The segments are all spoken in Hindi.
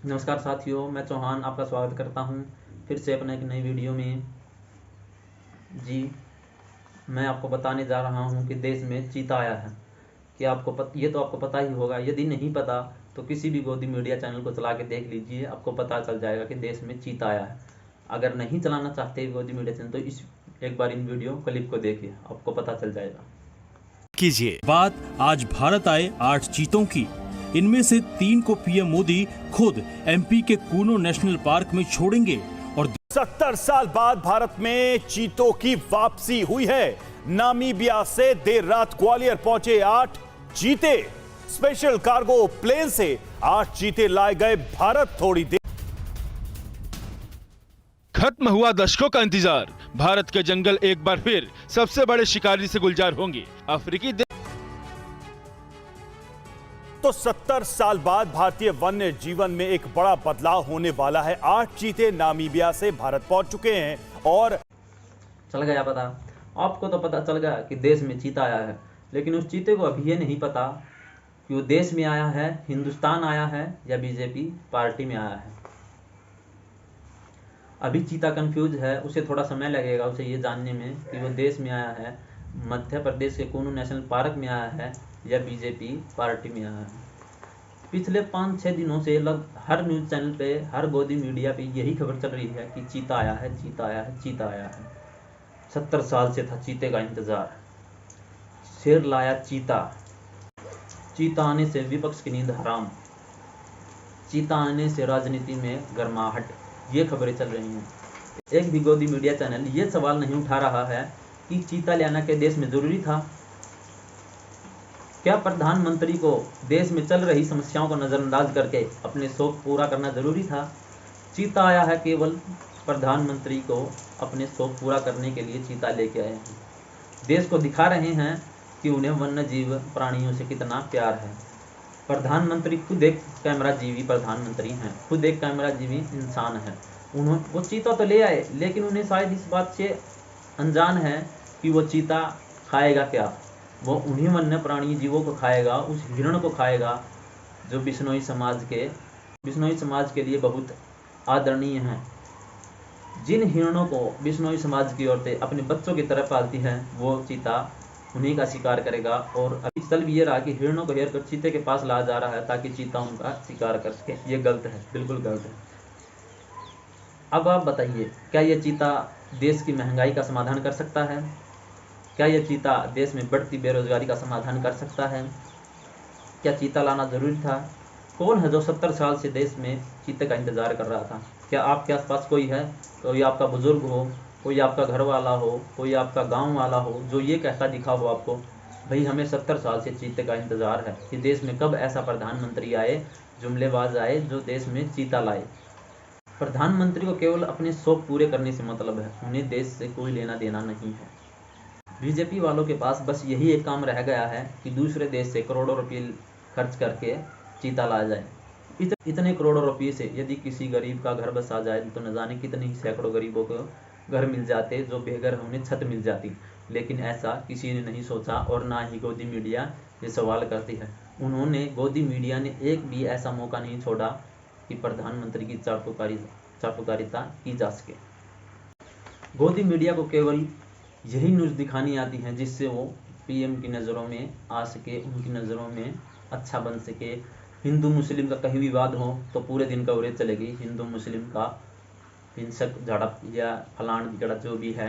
नमस्कार साथियों, मैं चौहान आपका स्वागत करता हूं फिर से अपने एक नई वीडियो में। जी, मैं आपको बताने जा रहा हूं कि देश में चीता आया है। कि ये तो आपको पता ही होगा। यदि नहीं पता तो किसी भी गोदी मीडिया चैनल को चला के देख लीजिए, आपको पता चल जाएगा कि देश में चीता आया है। अगर नहीं चलाना चाहते गोदी मीडिया चैनल तो एक बार इन वीडियो क्लिप को देखिए, आपको पता चल जाएगा। कीजिए बात आज भारत आए 8 चीतों की। इनमें से 3 को पीएम मोदी खुद एमपी के कूनो नेशनल पार्क में छोड़ेंगे और 70 साल बाद भारत में चीतों की वापसी हुई है। नामीबिया से देर रात ग्वालियर पहुंचे 8 चीते। स्पेशल कार्गो प्लेन से 8 चीते लाए गए भारत। थोड़ी देर खत्म हुआ दशकों का इंतजार। भारत के जंगल एक बार फिर सबसे बड़े शिकारी से गुलजार होंगे। अफ्रीकी तो 70 साल बाद भारतीय वन्य जीवन में एक बड़ा बदलाव होने वाला है। 8 चीते नामीबिया से भारत पहुंच चुके हैं और चल गया पता। आपको तो पता चल गया कि देश में चीता आया है, लेकिन उस चीते को अभी ये नहीं पता कि वो देश में आया है, हिंदुस्तान आया है या बीजेपी पार्टी में आया है। अभी चीता कंफ्यूज है, उसे थोड़ा समय लगेगा उसे ये जानने में कि वो देश में आया है, मध्य प्रदेश के कूनू नेशनल पार्क में आया है या बीजेपी पार्टी में आया है। पिछले 5-6 दिनों से हर न्यूज़ चैनल पे, हर गोदी मीडिया पे यही खबर चल रही है कि चीता आया है, चीता आया है, चीता आया है। 70 साल से था चीते का इंतजार। शेर लाया चीता। चीता आने से विपक्ष की नींद हराम। चीता आने से राजनीति में गर्माहट, ये खबरें चल रही हैं। एक भी गोदी मीडिया चैनल ये सवाल नहीं उठा रहा है कि चीता लाना के देश में जरूरी था। क्या प्रधानमंत्री को देश में चल रही समस्याओं को नज़रअंदाज करके अपने शौक पूरा करना जरूरी था? चीता आया है केवल प्रधानमंत्री को अपने शौक पूरा करने के लिए चीता लेके आए हैं। देश को दिखा रहे हैं कि उन्हें वन्य जीव प्राणियों से कितना प्यार है। प्रधानमंत्री खुद एक कैमरा जीवी प्रधानमंत्री हैं, खुद एक कैमरा जीवी इंसान है। वो चीता तो ले आए, लेकिन उन्हें शायद इस बात से अनजान है कि वो चीता खाएगा क्या। वो उन्हीं वन्य प्राणी जीवों को खाएगा, उस हिरण को खाएगा जो बिश्नोई समाज के लिए बहुत आदरणीय हैं। जिन हिरणों को बिश्नोई समाज की औरतें अपने बच्चों की तरह पालती हैं, वो चीता उन्हीं का शिकार करेगा। और अभी चल भी ये रहा कि हिरणों को हेर कर चीते के पास लाया जा रहा है ताकि चीता उनका शिकार कर सके। ये गलत है, बिल्कुल गलत है। अब आप बताइए, क्या ये चीता देश की महंगाई का समाधान कर सकता है? क्या यह चीता देश में बढ़ती बेरोजगारी का समाधान कर सकता है? क्या चीता लाना जरूरी था? कौन है जो 70 साल से देश में चीते का इंतजार कर रहा था? क्या आपके आसपास कोई है, कोई आपका बुजुर्ग हो, कोई आपका घर वाला हो, कोई आपका गांव वाला हो जो ये कहता दिखा हो आपको, भाई हमें 70 साल से चीते का इंतजार है कि देश में कब ऐसा प्रधानमंत्री आए, जुमलेबाज आए जो देश में चीता लाए। प्रधानमंत्री को केवल अपने शौक पूरे करने से मतलब है, उन्हें देश से कोई लेना देना नहीं है। बीजेपी वालों के पास बस यही एक काम रह गया है कि दूसरे देश से करोड़ों रुपये खर्च करके चीता लाया जाए। इतने करोड़ों रुपये से यदि किसी गरीब का घर बसा जाए तो न जाने कितने ही सैकड़ों गरीबों को घर मिल जाते, जो बेघर हैं उन्हें छत मिल जाती। लेकिन ऐसा किसी ने नहीं सोचा और ना ही गोदी मीडिया ये सवाल करती है। गोदी मीडिया ने एक भी ऐसा मौका नहीं छोड़ा कि प्रधानमंत्री की चाटुकारिता की जा सके। गोदी मीडिया को केवल यही न्यूज़ दिखानी आती है जिससे वो पीएम की नज़रों में आ सके, उनकी नज़रों में अच्छा बन सके। हिंदू मुस्लिम का कहीं विवाद हो तो पूरे दिन कवरेज चलेगी हिंदू मुस्लिम का, हिंसक झड़प या फलान बिगड़ा जो भी है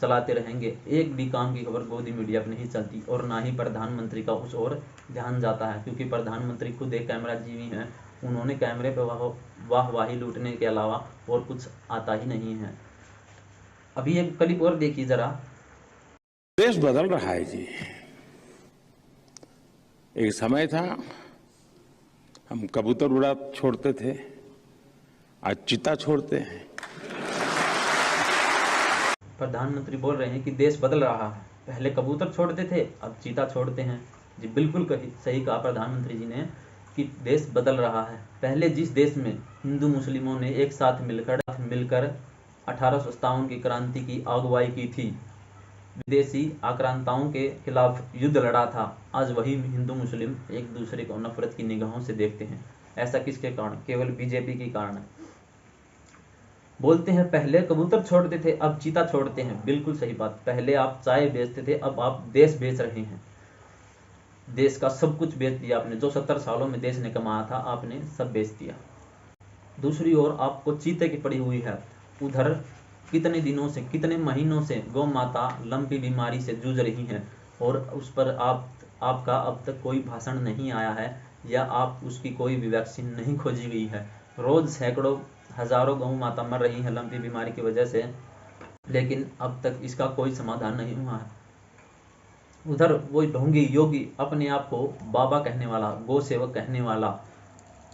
चलाते रहेंगे। एक भी काम की खबर गोदी मीडिया पर नहीं चलती और ना ही प्रधानमंत्री का उस ओर ध्यान जाता है, क्योंकि प्रधानमंत्री खुद एक कैमरा जीवी हैं। उन्होंने कैमरे पर वाहवाही लूटने के अलावा और कुछ आता ही नहीं है। अभी एक क्लिप और देखिए जरा। देश बदल रहा है जी। एक समय था हम कबूतर उड़ा छोड़ते थे, आज चीता छोड़ते हैं। प्रधानमंत्री बोल रहे हैं कि देश बदल रहा है, पहले कबूतर छोड़ते थे अब चीता छोड़ते हैं। जी बिल्कुल सही कहा प्रधानमंत्री जी ने कि देश बदल रहा है। पहले जिस देश में हिंदू मुस्लिमों ने एक साथ मिलकर 1857 की क्रांति की अगुवाई की थी, विदेशी आक्रांताओं के खिलाफ युद्ध लड़ा था, आज वही हिंदू मुस्लिम एक दूसरे को नफरत की निगाहों से देखते हैं। ऐसा किसके कारण? केवल बीजेपी के कारण है। बोलते हैं पहले कबूतर छोड़ते थे अब चीता छोड़ते हैं। बिल्कुल सही बात। पहले आप चाय बेचते थे, अब आप देश बेच रहे हैं। देश का सब कुछ बेच दिया आपने। जो 70 सालों में देश ने कमाया था आपने सब बेच दिया। दूसरी ओर आपको चीते की पड़ी हुई है। उधर कितने दिनों से, कितने महीनों से गौ माता लंपी बीमारी से जूझ रही हैं और उस पर आपका अब तक कोई भाषण नहीं आया है या आप उसकी कोई भी वैक्सीन नहीं खोजी गई है। रोज सैकड़ों हजारों गौ माता मर रही हैं लंपी बीमारी की वजह से, लेकिन अब तक इसका कोई समाधान नहीं हुआ है। उधर वो ढोंगी योगी अपने आप को बाबा कहने वाला, गौ सेवक कहने वाला,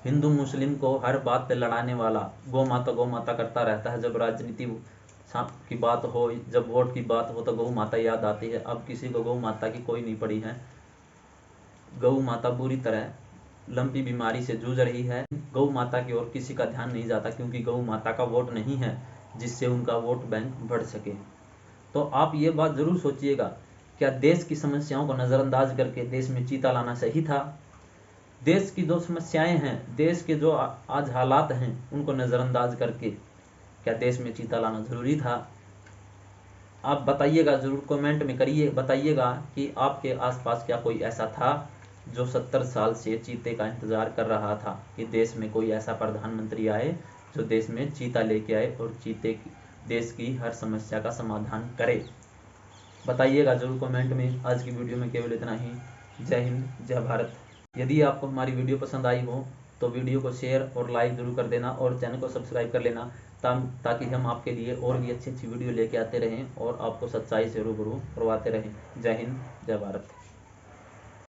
हिंदू मुस्लिम को हर बात पे लड़ाने वाला गौ माता करता रहता है। जब राजनीति की बात हो, जब वोट की बात हो तो गौ माता याद आती है। अब किसी को गौ माता की कोई नहीं पड़ी है। गौ माता बुरी तरह लंपी बीमारी से जूझ रही है। गौ माता की ओर किसी का ध्यान नहीं जाता क्योंकि गौ माता का वोट नहीं है जिससे उनका वोट बैंक बढ़ सके। तो आप ये बात जरूर सोचिएगा, क्या देश की समस्याओं को नज़रअंदाज करके देश में चीता लाना सही था? देश की जो समस्याएं हैं, देश के जो आज हालात हैं, उनको नज़रअंदाज करके क्या देश में चीता लाना ज़रूरी था? आप बताइएगा, ज़रूर कमेंट में करिए, बताइएगा कि आपके आसपास क्या कोई ऐसा था जो 70 साल से चीते का इंतज़ार कर रहा था कि देश में कोई ऐसा प्रधानमंत्री आए जो देश में चीता लेके आए और चीते देश की हर समस्या का समाधान करे। बताइएगा ज़रूर कमेंट में। आज की वीडियो में केवल इतना ही। जय हिंद, जय भारत। यदि आपको हमारी वीडियो पसंद आई हो तो वीडियो को शेयर और लाइक जरूर कर देना और चैनल को सब्सक्राइब कर लेना ताकि हम आपके लिए और भी अच्छी वीडियो लेके आते रहें और आपको सच्चाई से रूबरू करवाते रहें। जय हिंद, जय भारत।